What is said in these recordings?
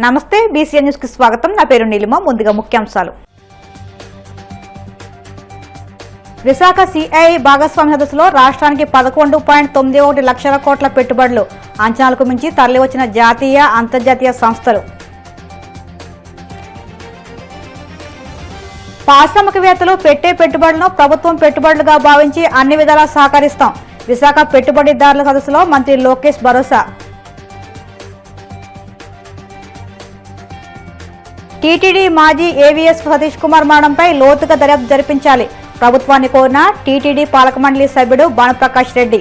నమస్తే BCN news కి స్వాగతం. నా పేరు నీలిమ. ముందుగా ముఖ్యాంశాలు. విశాఖ సిఐఐ భాగస్వామ్య సదస్సులో రాష్ట్రానికి 11.91 లక్షల కోట్ల పెట్టుబడులు, అంచనాలకు మించి తరలివచ్చిన జాతీయ అంతర్జాతీయ సంస్థలు. పారిశ్రామికవేత్తలు పెట్టే పెట్టుబడులను ప్రభుత్వం పెట్టుబడులుగా భావించి అన్ని విధాలా సహకరిస్తాం. విశాఖ పెట్టుబడిదారుల సదస్సులో మంత్రి లోకేష్ భరోసా. టీటీడీ మాజీ ఏవీఎస్ సతీష్ కుమార్ మరణంపై లోతుగా దర్యాప్తు జరిపించాలి. ప్రభుత్వాన్ని కోరిన టీటీడీ పాలక మండలి సభ్యుడు భానుప్రకాష్ రెడ్డి.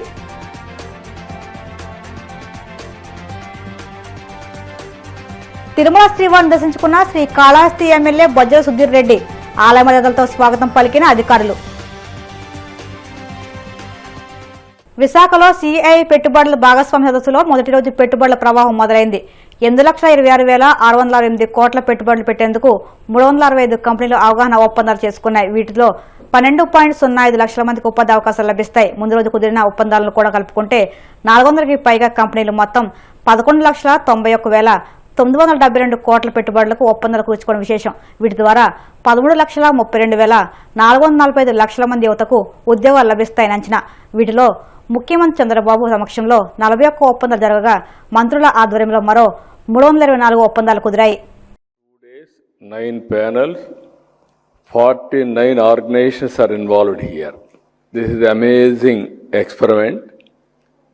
తిరుమల శ్రీవారిని దర్శించుకున్న శ్రీ కాళహస్తి ఎమ్మెల్యే బొజ్జల సుధీర్ రెడ్డి. ఆలయ మర్యాదలతో స్వాగతం పలికిన అధికారులు. విశాఖలో సిఐఐ పెట్టుబడుల భాగస్వామ్య సదస్సులో మొదటి రోజు పెట్టుబడుల ప్రవాహం మొదలైంది. 8,26,668 కోట్ల పెట్టుబడులు పెట్టేందుకు 365 కంపెనీలు అవగాహన ఒప్పందాలు చేసుకున్నాయి. వీటిలో 12.05 లక్షల మందికి ఉపాధి అవకాశాలు లభిస్తాయి. ముందు రోజు కుదిరిన ఒప్పందాలను కూడా కలుపుకుంటే 400కి పైగా కంపెనీలు మొత్తం 11,91,972 కోట్ల పెట్టుబడులకు ఒప్పందాలు కూర్చుకోవడం విశేషం. వీటి ద్వారా 13,32,445 లక్షల మంది యువతకు ఉద్యోగాలు లభిస్తాయని అంచనా. వీటిలో ముఖ్యమంత్రి చంద్రబాబు సమక్షంలో 41 ఒప్పందాలు జరగగా మంత్రుల ఆధ్వర్యంలో మరో 324 ఒప్పందాలు కుదిరాయి. 2 days, 9 panels, 49 organizations are involved here. This is an amazing experiment.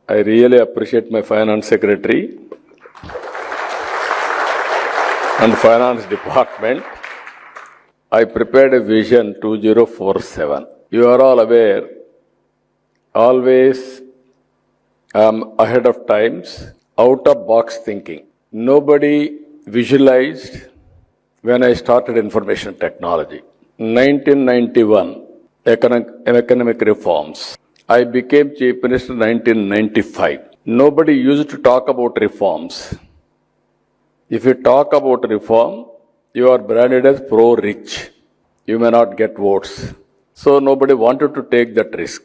I really appreciate my finance secretary and finance department. I prepared a vision 2047. You are all aware, always ahead of times, out of box thinking. Nobody visualized when I started information technology. 1991, economic reforms. I became Chief Minister in 1995. Nobody used to talk about reforms. If you talk about reform, you are branded as pro-rich. You may not get votes. So nobody wanted to take that risk.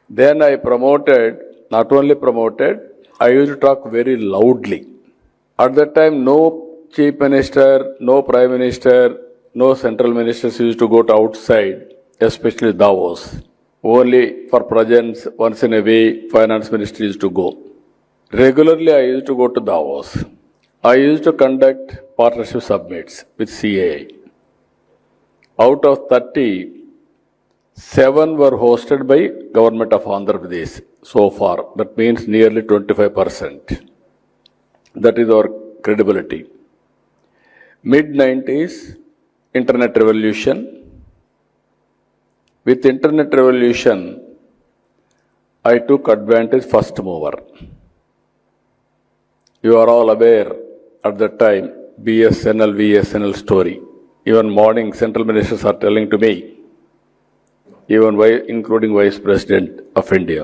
Then I not only promoted, I used to talk very loudly. At that time, no chief minister, no prime minister, no central ministers used to go to outside, especially Davos. Only for presence, once in a way, finance minister used to go. Regularly, I used to go to Davos. I used to conduct partnership summits with CAI. Out of 30, 7 were hosted by Government of Andhra Pradesh so far. That means nearly 25%. That is our credibility. Mid-90s, Internet revolution. With Internet revolution, I took advantage first mover. You are all aware at that time, BSNL, VSNL story. Even morning, central ministers are telling to me, even including Vice President of India,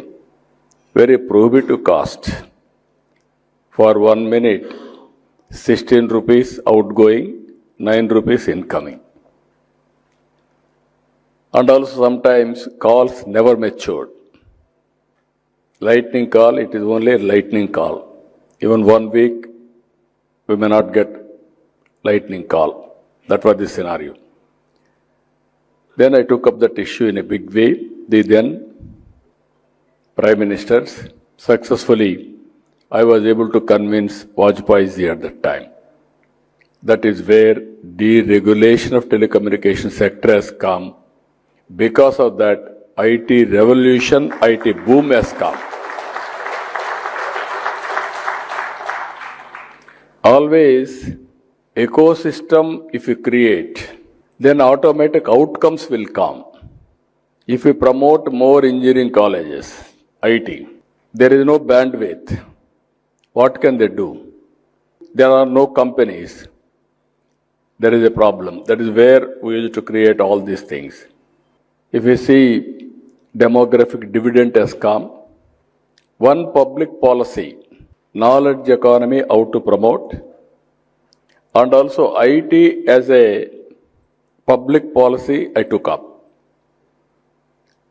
very prohibitive cost. For 1 minute, 16 rupees outgoing, 9 rupees incoming. And also sometimes calls never matured. Lightning call, it is only a lightning call. Even 1 week, we may not get lightning call. That was the scenario. Then I took up that issue in a big way. The then Prime Ministers successfully, I was able to convince Vajpayee at that time. That is where deregulation of telecommunication sector has come. Because of that, IT revolution, IT boom has come. Always, ecosystem if you create, then automatic outcomes will come. If we promote more engineering colleges, IT, there is no bandwidth. What can they do? There are no companies. There is a problem. That is where we used to create all these things. If you see, demographic dividend has come. One public policy, knowledge economy, how to promote, and also IT as a public policy I took up.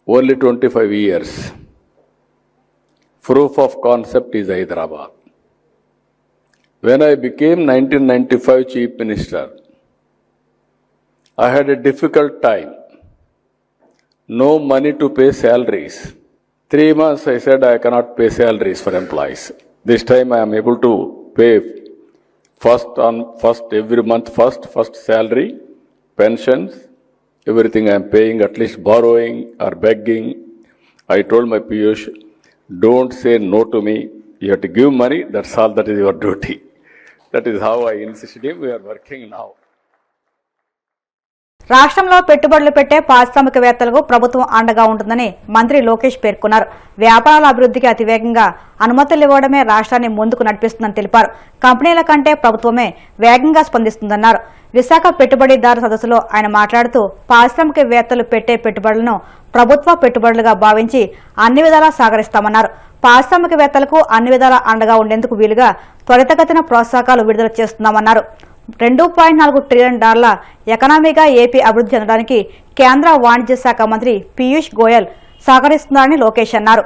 Only 25 years. Proof of concept is Hyderabad. When I became 1995 Chief Minister, I had a difficult time. No money to pay salaries. 3 months I said I cannot pay salaries for employees. This time I am able to pay first every month, first salary, pensions, everything I am paying, at least borrowing or begging. I told my Piyush, don't say no to me. You have to give money, that's all, that is your duty. That is how I insisted him. We are working now. రాష్ట్రంలో పెట్టుబడులు పెట్టే పారిశ్రామికవేత్తలకు ప్రభుత్వం అండగా ఉంటుందని మంత్రి లోకేష్ పేర్కొన్నారు. వ్యాపారాల అభివృద్ధికి అతివేగంగా అనుమతులు ఇవ్వడమే రాష్ట్రాన్ని ముందుకు నడిపిస్తుందని తెలిపారు. కంపెనీల కంటే ప్రభుత్వమే వేగంగా స్పందిస్తుందన్నారు. విశాఖ పెట్టుబడిదారు సదస్సులో ఆయన మాట్లాడుతూ పారిశ్రామికవేత్తలు పెట్టే పెట్టుబడులను ప్రభుత్వ పెట్టుబడులుగా భావించి అన్ని విధాలా సహకరిస్తామన్నారు. పారిశ్రామికవేత్తలకు అన్ని విధాలా అండగా ఉండేందుకు వీలుగా త్వరితగతిన ప్రోత్సాహకాలు విడుదల చేస్తున్నామన్నారు. $2.4 ట్రిలియన్ ఎకనామీగా ఏపీ అభివృద్ధి చెందడానికి కేంద్ర వాణిజ్య శాఖ మంత్రి పీయూష్ గోయల్ సహకరిస్తున్నారని లోకేష్ అన్నారు.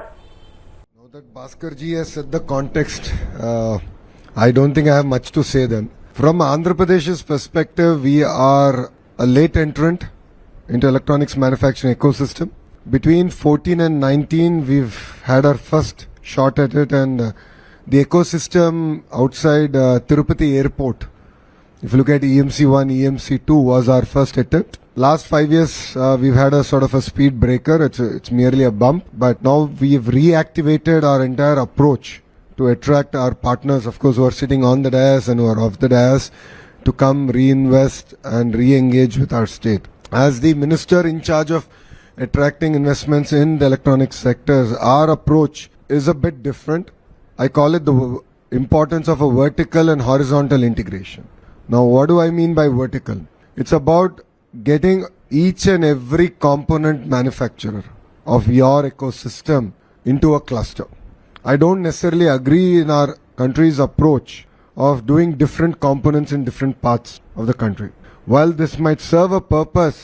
Now that Bhaskar ji has set the context, I don't think I have much to say then. From Andhra Pradesh's perspective, we are a late entrant into electronics manufacturing ecosystem. Between 14 and 19, we've had our first shot at it, and the ecosystem outside Tirupati Airport, if you look at EMC1, EMC2 was our first attempt. Last 5 years, we've had a sort of a speed breaker. It's merely a bump, but now we've reactivated our entire approach to attract our partners, of course, who are sitting on the dais and who are off the dais, to come reinvest and re-engage with our state. As the minister in charge of attracting investments in the electronics sectors, our approach is a bit different. I call it the importance of a vertical and horizontal integration. Now, what do I mean by vertical? It's about getting each and every component manufacturer of your ecosystem into a cluster. I don't necessarily agree in our country's approach of doing different components in different parts of the country. While this might serve a purpose,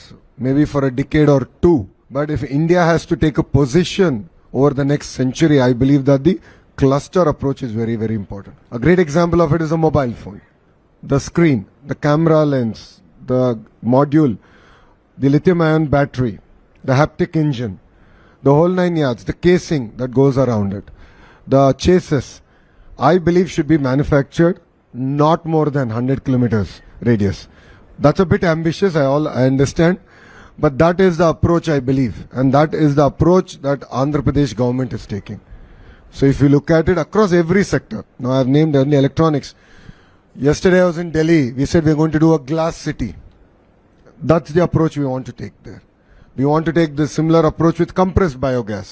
maybe for a decade or two, but if India has to take a position over the next century, I believe that the cluster approach is very, very important. A great example of it is a mobile phone. The screen, the camera lens, the module, the lithium-ion battery, the haptic engine, the whole 9 yards, the casing that goes around it, the chassis, I believe should be manufactured not more than 100 kilometers radius. That's a bit ambitious, I understand, but that is the approach I believe, and that is the approach that Andhra Pradesh government is taking. So if you look at it across every sector, now I have named only electronics. Yesterday I was in Delhi. We said we're going to do a glass city. That's the approach we want to take there. We want to take the similar approach with compressed biogas,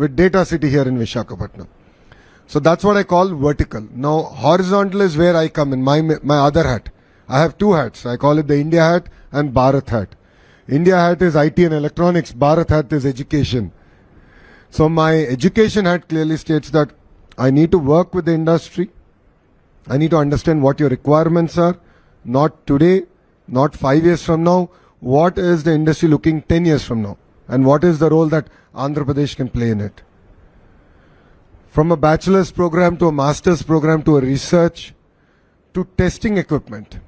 with data city here in Visakhapatnam. So that's what I call vertical. Now horizontal is where I come in, my other hat. I have two hats. I call it the India hat and Bharat hat. India hat is IT and electronics. Bharat hat is education. So my education hat clearly states that I need to work with the industry. I need to understand what your requirements are, not today, not 5 years from now. What is the industry looking 10 years from now? And what is the role that Andhra Pradesh can play in it? From a bachelor's program to a master's program to a research to testing equipment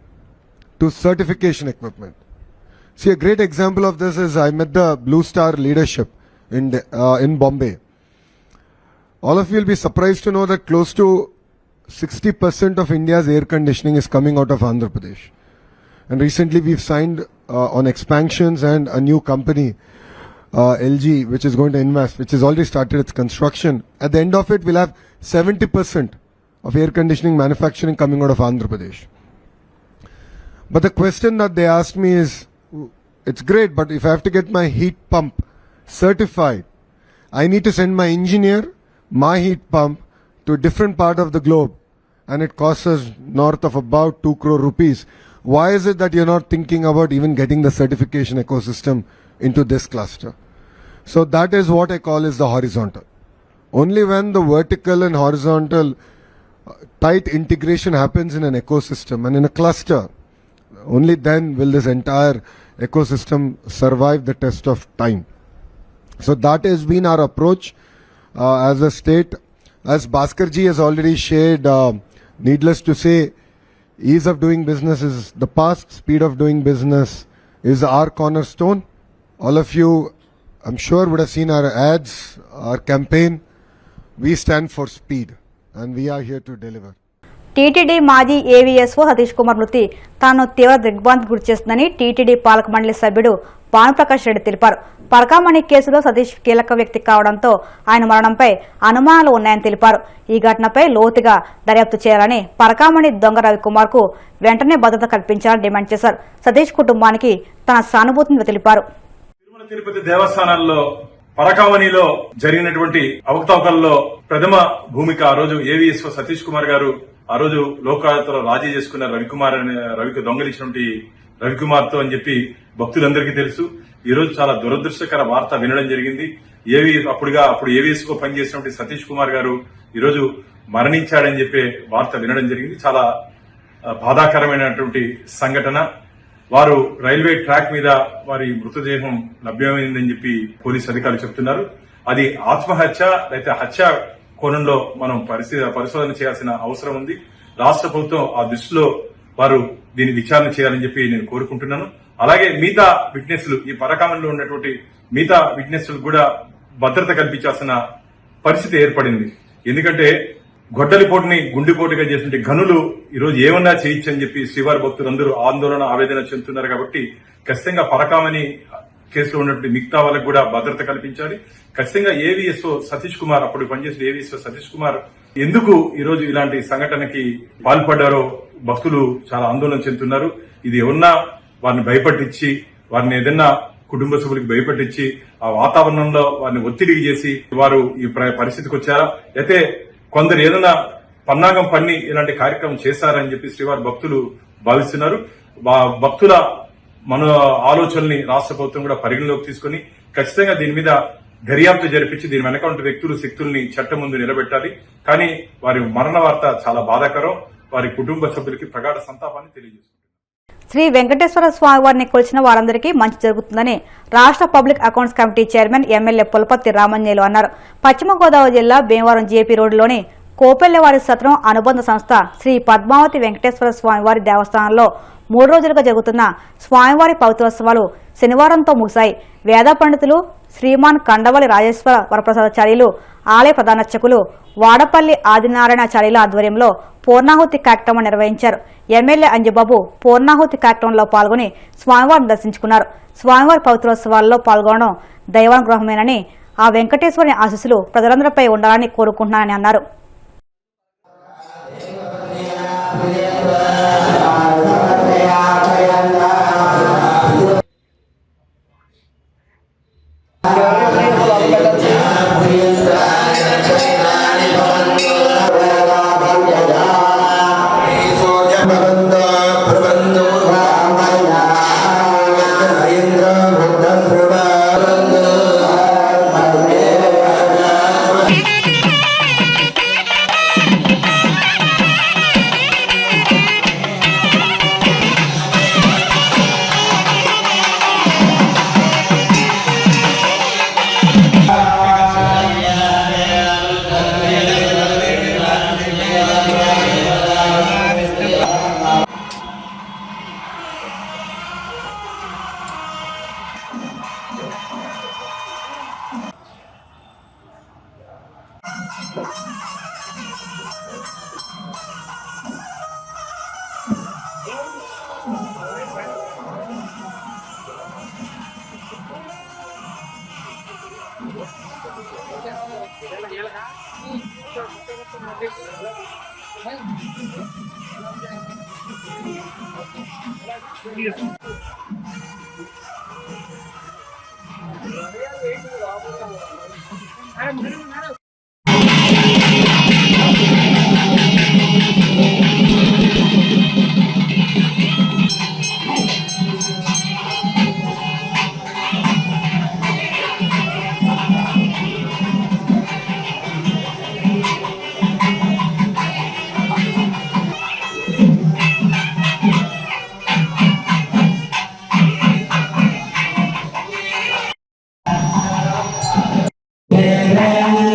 to certification equipment. See, a great example of this is I met the Blue Star leadership in Bombay. All of you will be surprised to know that close to 60% of India's air conditioning is coming out of Andhra Pradesh. And recently we've signed on expansions and a new company, LG, which is going to invest, which has already started its construction. At the end of it, we'll have 70% of air conditioning manufacturing coming out of Andhra Pradesh. But the question that they asked me is, it's great, but if I have to get my heat pump certified, I need to send my engineer, my heat pump, to a different part of the globe, and it costs us north of about 2 crore rupees. Why is it that you're not thinking about even getting the certification ecosystem into this cluster? So that is what I call is the horizontal. Only when the vertical and horizontal tight integration happens in an ecosystem and in a cluster, only then will this entire ecosystem survive the test of time. So that has been our approach as a state. As Bhaskar ji has already shared Needless to say, ease of doing business is the past, speed of doing business is our cornerstone. All of you, I'm sure, would have seen our ads, our campaign. We stand for speed and we are here to deliver. TTD మాజీ AVSO Satish Kumar మృతి తాను తీవ్ర దిగ్భ్రాంతికి గురిచేస్తుందని TTD పాలక మండలి సభ్యుడు భానుప్రకాష్ రెడ్డి తెలిపారు. పరకామణి కేసులో సతీష్ కీలక వ్యక్తి కావడంతో ఆయన మరణంపై అనుమానాలు ఉన్నాయని తెలిపారు. ఈ ఘటనపై లోతుగా దర్యాప్తు చేయాలని పరకామణి దొంగ రవికుమార్ కు వెంటనే భద్రత కల్పించాలని డిమాండ్ చేశారు. సతీష్ కుటుంబానికి తన సానుభూతిని తెలిపారు. తిరుపతి దేవస్థానాల్లో పరకామణిలో జరిగినటువంటి అవకతవకల్లో ప్రథమ భూమిక ఆ రోజు ఏవీఎస్ఓ సతీష్ కుమార్ గారు ఆ రోజు లోకాయుక్తలో రాజీ చేసుకున్న రవికి దొంగలించినటువంటి రవికుమార్ తో అని చెప్పి భక్తులందరికీ తెలుసు. ఈ రోజు చాలా దురదృష్టకర వార్త వినడం జరిగింది. అప్పుడు ఏవీఎస్ఓ పనిచేసినటువంటి సతీష్ కుమార్ గారు ఈ రోజు మరణించాడని చెప్పే వార్త వినడం జరిగింది. చాలా బాధాకరమైనటువంటి సంఘటన. వారు రైల్వే ట్రాక్ మీద వారి మృతదేహం లభ్యమైందని చెప్పి పోలీసు అధికారులు చెప్తున్నారు. అది ఆత్మహత్య లేదా హత్య కోణంలో మనం పరిశోధన చేయాల్సిన అవసరం ఉంది. రాష్ట్ర ప్రభుత్వం ఆ దృష్టిలో వారు దీన్ని విచారణ చేయాలని చెప్పి నేను కోరుకుంటున్నాను. అలాగే మిగతా విట్నెస్లు, ఈ పరకామణిలో ఉన్నటువంటి మిగతా విట్నెస్లు కూడా భద్రత కల్పించాల్సిన పరిస్థితి ఏర్పడింది. ఎందుకంటే గొడ్డలిపోటుని గుండెపోటుగా చేసిన గనులు ఈరోజు ఏమన్నా చేయొచ్చని చెప్పి శ్రీవారి భక్తులందరూ ఆందోళన ఆవేదన చెందుతున్నారు. కాబట్టి ఖచ్చితంగా పరకామణి కేసులో ఉన్నటువంటి మిగతా వాళ్ళకు కూడా భద్రత కల్పించాలి. ఖచ్చితంగా ఏవీఎస్ఓ సతీష్ కుమార్, అప్పుడు పనిచేసిన ఏవీఎస్ఓ సతీష్ కుమార్ ఎందుకు ఈరోజు ఇలాంటి సంఘటనకి పాల్పడ్డారో భక్తులు చాలా ఆందోళన చెందుతున్నారు. ఇది ఏమన్నా వారిని భయపట్టించి, వారిని ఏదన్నా కుటుంబ సభ్యులకు భయపట్టించి ఆ వాతావరణంలో వారిని ఒత్తిడికి చేసి వారు ఈ పరిస్థితికి వచ్చారా, అయితే కొందరు ఏదైనా పన్నాగం పన్ని ఇలాంటి కార్యక్రమం చేశారని చెప్పి శ్రీవారి భక్తులు భావిస్తున్నారు. భక్తుల మన ఆలోచనల్ని రాష్ట్ర ప్రభుత్వం కూడా పరిగణలోకి తీసుకుని ఖచ్చితంగా దీని మీద దర్యాప్తు జరిపించి దీని వెనక ఉండే వ్యక్తులు, శక్తుల్ని చట్టం ముందు నిలబెట్టాలి. కానీ వారి మరణ వార్త చాలా బాధాకరం. వారి కుటుంబ సభ్యులకి ప్రగాఢ సంతాపాన్ని తెలియజేస్తున్నారు. శ్రీ వెంకటేశ్వర స్వామి వారిని కొలిచిన వారందరికీ మంచి జరుగుతుందని రాష్ట్ర public accounts committee chairman MLA Pulaparthi Ramanjaneyulu అన్నారు. పశ్చిమ గోదావరి జిల్లా భీమవరం జేపీ రోడ్డులోని కోపెల్లవారి సత్రం అనుబంధ సంస్థ శ్రీ పద్మావతి వెంకటేశ్వర స్వామివారి దేవస్థానంలో 3 రోజులుగా జరుగుతున్న స్వామివారి పవిత్రోత్సవాలు శనివారంతో ముగిశాయి. వేద పండితులు శ్రీమాన్ కండవలి రాజేశ్వర వరప్రసాదాచార్యులు, ఆలయ ప్రధానార్చకులు వాడపల్లి ఆదినారాయణాచార్యుల ఆధ్వర్యంలో పూర్ణాహుతి కార్యక్రమం నిర్వహించారు. ఎమ్మెల్యే అంజబాబు పూర్ణాహుతి కార్యక్రమంలో పాల్గొని స్వామివారిని దర్శించుకున్నారు. స్వామివారి పవిత్రోత్సవాల్లో పాల్గొనడం దైవానుగ్రహమేనని, ఆ వెంకటేశ్వరుని ఆశీస్సులు ప్రజలందరిపై ఉండాలని కోరుకుంటున్నానని అన్నారు. Yeah.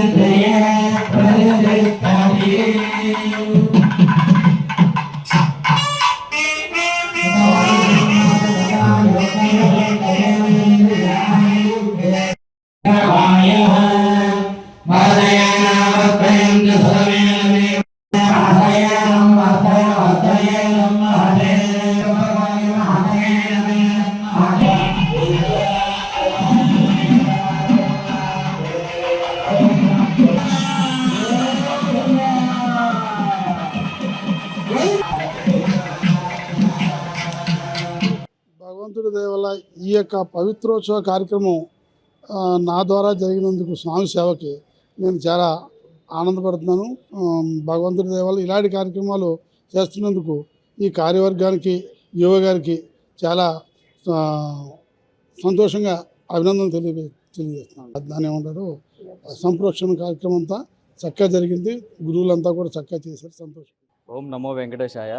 భగవంతుడి దయ వల్ల ఈ యొక్క పవిత్రోత్సవ కార్యక్రమం నా ద్వారా జరిగినందుకు స్వామి సేవకి నేను చాలా ఆనందపడుతున్నాను. భగవంతుడి దయ వల్ల ఇలాంటి కార్యక్రమాలు చేస్తున్నందుకు ఈ కార్యవర్గానికి యువ గారికి చాలా సంతోషంగా అభినందనలు తెలియజేస్తున్నాను. దాన్ని ఏమంటారు, సంప్రోక్షణ కార్యక్రమం అంతా చక్కగా జరిగింది. గురువులంతా కూడా చక్కగా చేశారు. సంతోషం. ఓం నమో వెంకటేశాయ.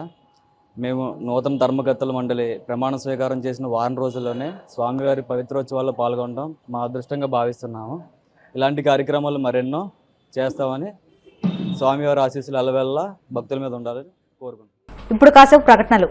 మేము నూతన ధర్మకర్తల మండలి ప్రమాణ స్వీకారం చేసిన వారం రోజుల్లోనే స్వామివారి పవిత్రోత్సవాల్లో పాల్గొనడం మా అదృష్టంగా భావిస్తున్నాము. ఇలాంటి కార్యక్రమాలు మరెన్నో చేస్తామని స్వామివారి ఆశీస్సులు అలవెల్లా భక్తుల మీద ఉండాలని కోరుకుంటున్నాం. ఇప్పుడు కాసేపు ప్రకటనలు.